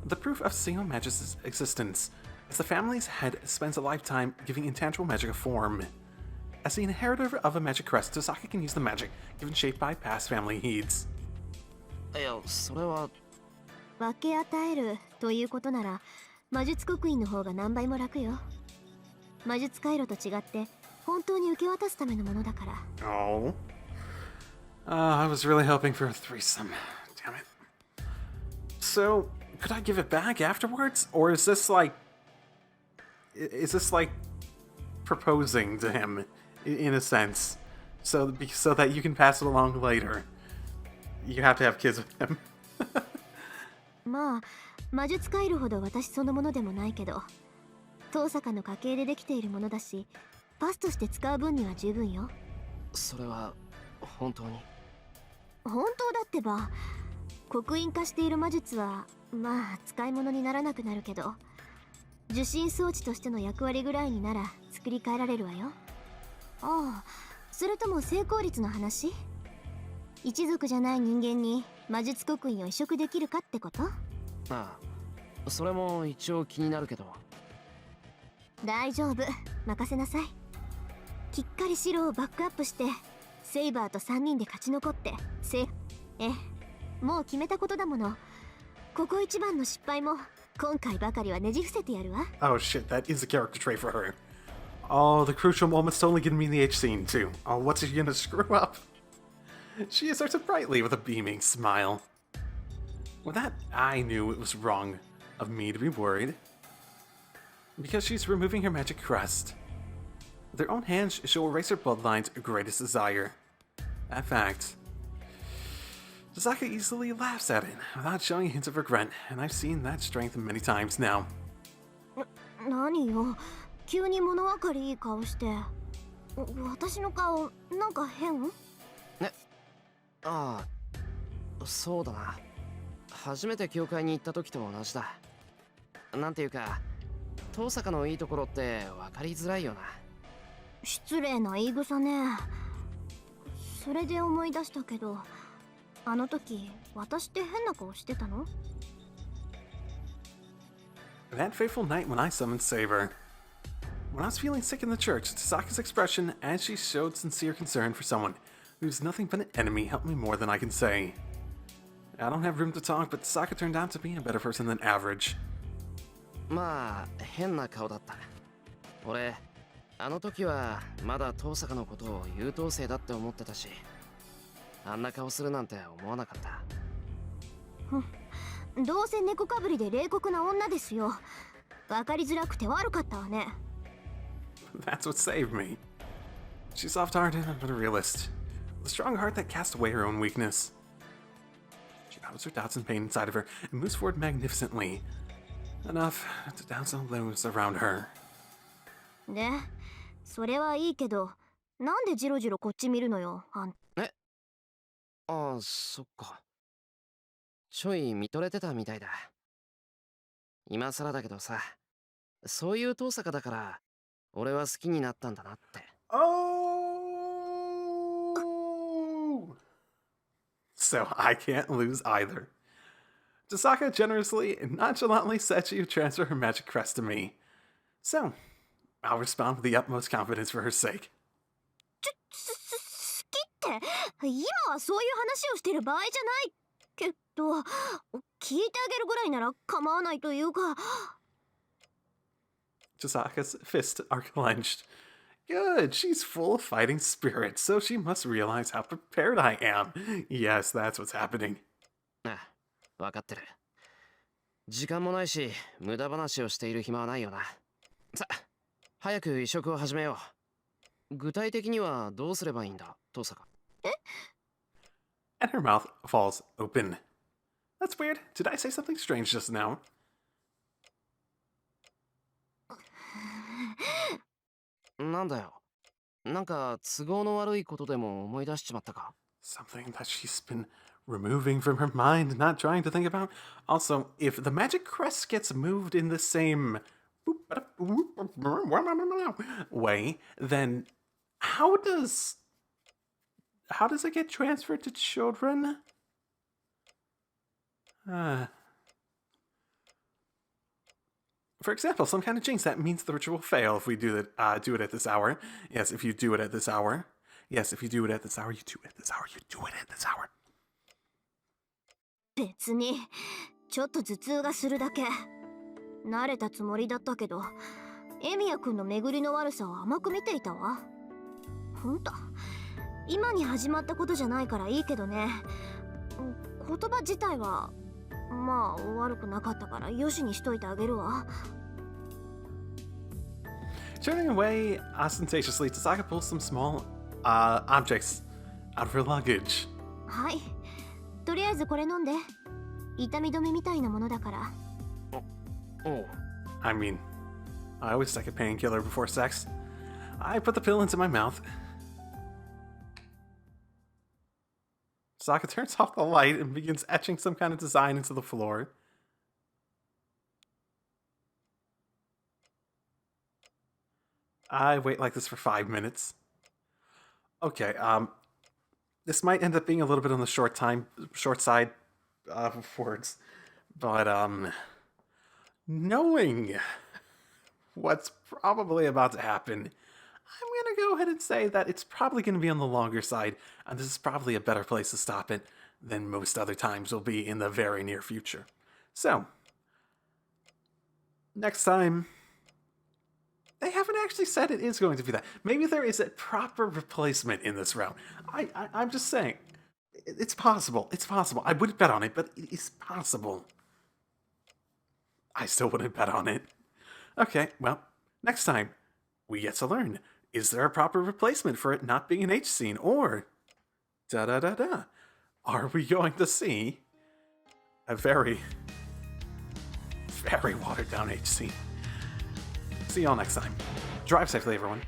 The proof of single magic's existence, as the family's head spends a lifetime giving intangible magic a form. As the inheritor of a magic crest, Tosaka can use the magic given shape by past family needs. いや、それは。分け与えるということなら魔術刻印の方が何倍も楽よ。魔術回路と違って本当に受け渡すためのものだから。Oh. I was really hoping for a threesome. Damn it. So, could I give it back afterwards? Or is this like proposing to him in a sense? So that you can pass it along later. You have to have kids with him. まあ魔術回路ほど私そのものでもないけど、遠坂の家系でできているものだし、パスとして使う分には十分よ。それは本当に？本当だってば。刻印化している魔術はまあ使い物にならなくなるけど、受信装置としての役割ぐらいになら作り変えられるわよ。ああ、それとも成功率の話？一族じゃない人間に魔術刻印を移植できるかってこと？ああ、それも一応気になるけど。大丈夫、任せなさい。きっかり白をバックアップしてセイバーと3人で勝ち残ってもう決めたことだもの。ここ一番の失敗も今回ばかりはねじ伏せてやるわ。 Oh shit, that is a character trait for her. Oh, the crucial moment's totally getting me in the H scene too. Oh, what's she gonna screw up? She asserts it brightly with a beaming smile. With that, I knew it was wrong of me to be worried. Because she's removing her magic crest. With their own hands, she'll erase her bloodline's greatest desire. That fact Tasaka easily laughs at it without showing hints of regret, and I've seen that strength many times now. 何よ、急に物分かりいい顔して。私の顔なんか変？ああ、そうだな。初めて教会に行った時と同じだ。なんていうか、遠坂のいいところって分かりづらいよな。失礼な言い草ね。それで思い出したけど、あの時私って変な顔してたの？ That fateful night when I summoned Saber. When I was feeling sick in the church, Tasaka's expression as she showed sincere concern for someone who's nothing but an enemy helped me more than I can say. I don't have room to talk, but Tasaka turned out to be a better person than average. まあ変な顔だった。俺あの時はまだ遠坂のことを優等生だって思ってたし、あんな顔するなんて思わなかった。どうせ猫かぶりで冷酷な女ですよ。わかりづらくて悪かったわね。That's what saved me. She's soft-hearted but a realist, with a strong heart that casts away her own weakness. She battles her doubts and pain inside of her and moves forward magnificently. Enough to douse all those around her. で、それはいいけど、なんでジロジロこっち見るのよ、あん。ああ、そっか。ちょい見とれてたみたいだ。今更だけどさ、そういう遠坂だから俺は好きになったんだなって。Oh! So I can't lose either. Tasaka generously and nonchalantly said she would transfer her magic crest to me. So, I'll respond with the utmost confidence for her sake. 好きって今はそういう話をしてる場合じゃないけど、聞いてあげるぐらいなら構わないというか。Tasaka's fists are clenched. Good, she's full of fighting spirit, so she must realize how prepared I am. Yes, that's what's happening. ああ、わかってる。時間もないし、無駄話をしている暇はないよな。さ、早く移植を始めよう。具体的にはどうすればいいんだ、遠坂。And her mouth falls open. That's weird. Did I say something strange just now? なんだよ。なんか都合の悪いことでも思い出しちまったか？ Something that she's been removing from her mind, not trying to think about. Also, if the magic crest gets moved in the same way, then how does it get transferred to children? For example, some kind of jinx that means the ritual will fail if we do it at this hour. Yes, if you do it at this hour. Yes, if you do it at this hour, you do it at this hour, you do it at this hour. 別にちょっと頭痛がするだけ。慣れたつもりだったけど、エミヤ君の巡りの悪さを甘く見ていたわ。ほんと、今に始まったことじゃないからいいけどね。言葉自体はまあ悪くなかったからよしにしといてあげるわ。Turning away ostentatiously, Tasaka pulls some small objects out of her luggage. はい、とりあえずこれ飲んで。痛み止めみたいなものだから。おう。I mean, I always take a painkiller before sex. I put the pill into my mouth. Tasaka turns off the light and begins etching some kind of design into the floor. I wait like this for 5 minutes. Okay, this might end up being a little bit on the short side of words, but knowing what's probably about to happen, I'm gonna go ahead and say that it's probably gonna be on the longer side, and this is probably a better place to stop it than most other times will be in the very near future. So, next time, they haven't actually said it is going to be that. Maybe there is a proper replacement in this round. I'm just saying, it's possible. It's possible. I wouldn't bet on it, but it is possible. I still wouldn't bet on it. Okay, well, next time, we get to learn. Is there a proper replacement for it not being an H scene? Or, da-da-da-da. are we going to see a very, very watered down HC? See y'all next time. Drive safely, everyone.